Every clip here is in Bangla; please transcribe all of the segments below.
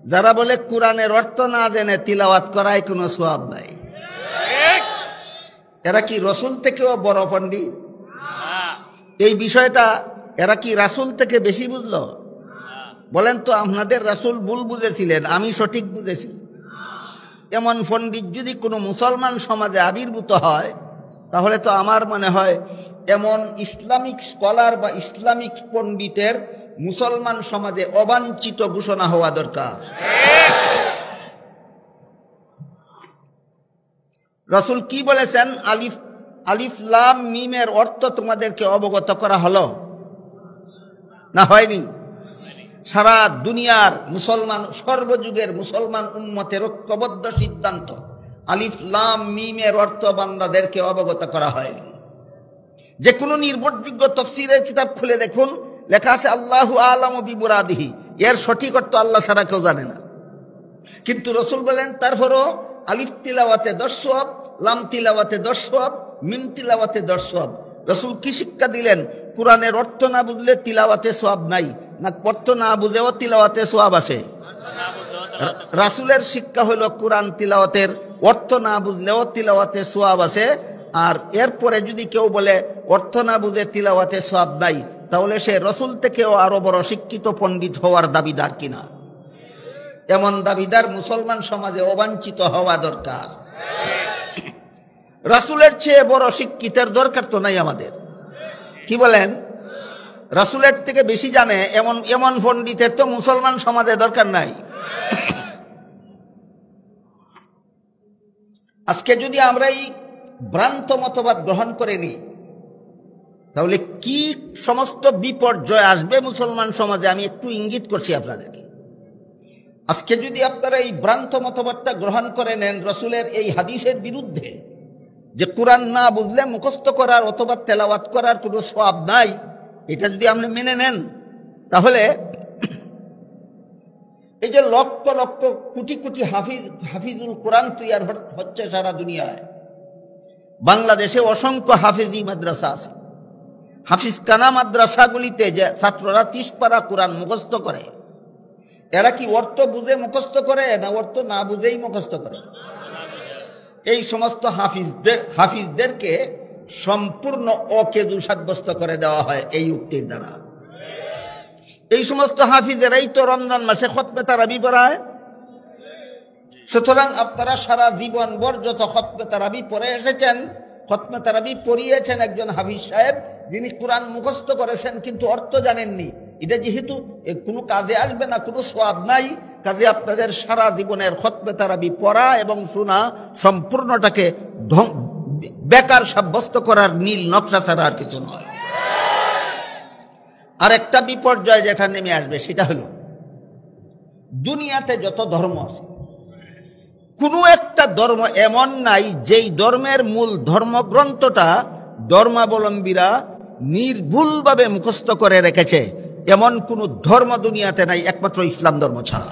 যারা বলে কোরআনের অর্থ না জেনে তিলাওয়াত করায় কোনো সওয়াব নাই, এরা কি রসুল থেকেও বড় পণ্ডিত? এই বিষয়টা এরা কি রাসূল থেকে বেশি বুঝলো? বলেন তো, আপনাদের রাসূল ভুল বুঝেছিলেন, আমি সঠিক বুঝেছি। এমন পণ্ডিত যদি কোনো মুসলমান সমাজে আবির্ভূত হয়, তাহলে তো আমার মনে হয় এমন ইসলামিক স্কলার বা ইসলামিক পণ্ডিতের মুসলমান সমাজে অবাঞ্ছিত ঘোষণা হওয়া দরকার। রাসূল কি বলেছেন? আলিফ লাম মিমের অর্থ তোমাদেরকে অবগত করা হলো না হয়নি? সারা দুনিয়ার মুসলমান, সর্বযুগের মুসলমান উম্মতের ঐক্যবদ্ধ সিদ্ধান্ত, আলিফ লাম মিমের অর্থ বান্দাদেরকে অবগত করা হয়নি। যে কোনো নির্ভরযোগ্য তাফসীরের কিতাব খুলে দেখুন, লেখা আছে আল্লাহু আ'লামু বিমুরাদিহি, এর সঠিক অর্থ আল্লাহ ছাড়া কেউ জানে না। কিন্তু রাসূল বলেন তারপরও আলিফ তিলাওয়াতে 10 সওয়াব, লাম তিলাওয়াতে 10 সওয়াব, মিম তিলাওয়াতে 10 সওয়াব। রাসূল কি শিক্ষা দিলেন? কোরআনের অর্থ না বুঝলে তিলাওয়াতে সওয়াব নাই, না অর্থ না বুঝেও তিলাওয়াতে সওয়াব আছে? রাসূলের শিক্ষা হলো কোরআন তিলাওয়াতের অর্থ না বুঝলেও তিলাওয়াতে সওয়াব আছে। আর এরপরে যদি কেউ বলে অর্থ না বুঝে তিলাওয়াতে সওয়াব নাই, তাহলে সে রাসূল থেকেও আরো বড় শিক্ষিত পণ্ডিত হওয়ার দাবিদার কিনা? এমন দাবিদার মুসলমান সমাজে অবাঞ্ছিত হওয়া দরকার। রাসূলের চেয়ে বড় শিক্ষিতের দরকার তো নাই আমাদের, কি বলেন? রাসূলের থেকে বেশি জানে এমন পণ্ডিতের তো মুসলমান সমাজে দরকার নাই। আজকে যদি আমরা এই ভ্রান্ত মতবাদ গ্রহণ করে নিই, তাহলে কি সমস্ত বিপর্যয় আসবে মুসলমান সমাজে আমি একটু ইঙ্গিত করছি আপনাদেরকে। আজকে যদি আপনারা এই ভ্রান্ত মতবাদটা গ্রহণ করে নেন রাসূলের এই হাদিসের বিরুদ্ধে, যে কোরআন না বুঝলে মুখস্থ করার অথবা তেলাওয়াত করার কোনো সওয়াব নাই, এটা যদি আপনি মেনে নেন, তাহলে এই যে লক্ষ লক্ষ কোটি কোটি হাফিজুল কোরআন তৈরি হচ্ছে সারা দুনিয়ায়, বাংলাদেশে অসংখ্য হাফিজি মাদ্রাসা আছে। হাফিজখানা মাদ্রাসাগুলিতে যে ছাত্ররা 30 পারা কোরআন মুখস্থ করে, এরা কি অর্থ বুঝে মুখস্থ করে না অর্থ না বুঝেই মুখস্থ করে? এই সমস্ত হাফিজদেরকে সম্পূর্ণ অকেজু সাব্যস্ত করে দেওয়া হয় এই উক্তির দ্বারা। এই সমস্ত হাফিজেরাই তো রমজান মাসে খতমে তারাবি পড়ায়। সুতরাং আপনারা সারা জীবনভর যত খতমে তারাবি পড়ে এসেছেন, খতমে তারাবি পড়িয়েছেন একজন হাফিজ সাহেব, যিনি কোরআন মুখস্থ করেছেন কিন্তু অর্থ জানেননি, এটা যেহেতু কোনো কাজে আসবে না, কোনো সওয়াব নাই, কাজে আপনাদের সারা জীবনের খতমে তারাবি পড়া এবং শোনা সম্পূর্ণটাকে বেকার সাব্যস্ত করার নীল নকশা ছাড়া আর কিছু নয়। আর একটা বিপর্যয় যেটা নেমে আসবে সেটা হলো, দুনিয়াতে যত ধর্ম আছে, কোনো একটা ধর্ম এমন নাই যেই ধর্মের মূল ধর্মগ্রন্থটা ধর্মাবলম্বীরা নির্ভুলভাবে মুখস্থ করে রেখেছে, এমন কোন ধর্ম দুনিয়াতে নাই একমাত্র ইসলাম ধর্ম ছাড়া।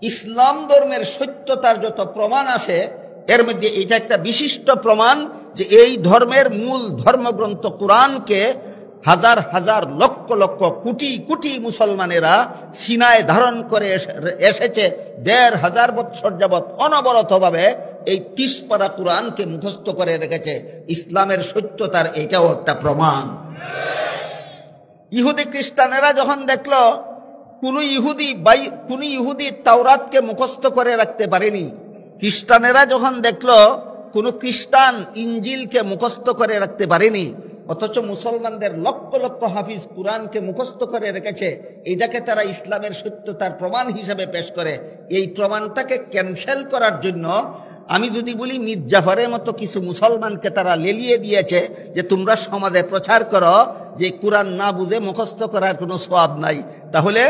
ইসলাম ধর্মের সত্যতার যত প্রমাণ আছে, এর মধ্যে এটা একটা বিশিষ্ট প্রমাণ যে এই ধর্মের মূল ধর্মগ্রন্থ কোরআনকে হাজার হাজার লক্ষ লক্ষ কোটি কোটি মুসলমানেরা সিনায় ধারণ করে এসেছে ১৫০০ বৎসর যাবৎ অনবরতভাবে এই 30 পারা কোরআনকে মুখস্থ করে রেখেছে। ইসলামের সত্যতার এটাও একটা প্রমাণ। ইহুদি খ্রিস্টানেরা যখন দেখলো কোন ইহুদি তাওরাতকে মুখস্থ করে রাখতে পারেনি, খ্রিস্টানেরা যখন দেখলো কোন খ্রিস্টান ইঞ্জিলকে মুখস্থ করে রাখতে পারেনি, অথচ মুসলমানদের লক্ষ লক্ষ হাফিজ কোরআনকে মুখস্থ করে রেখেছে, এইটাকে তারা ইসলামের সত্যতার প্রমাণ হিসেবে পেশ করে। এই প্রমাণটাকে ক্যান্সেল করার জন্য আমি যদি বলি মীর জাফরের মতো কিছু মুসলমানকে তারা লেলিয়ে দিয়েছে যে তোমরা সমাজে প্রচার করো যে কোরআন না বুঝে মুখস্থ করার কোনো সওয়াব নাই, তাহলে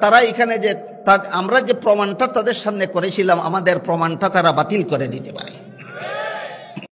তারা এখানে যে আমরা যে প্রমাণটা তাদের সামনে করেছিলাম, আমাদের প্রমাণটা তারা বাতিল করে দিতে পারে।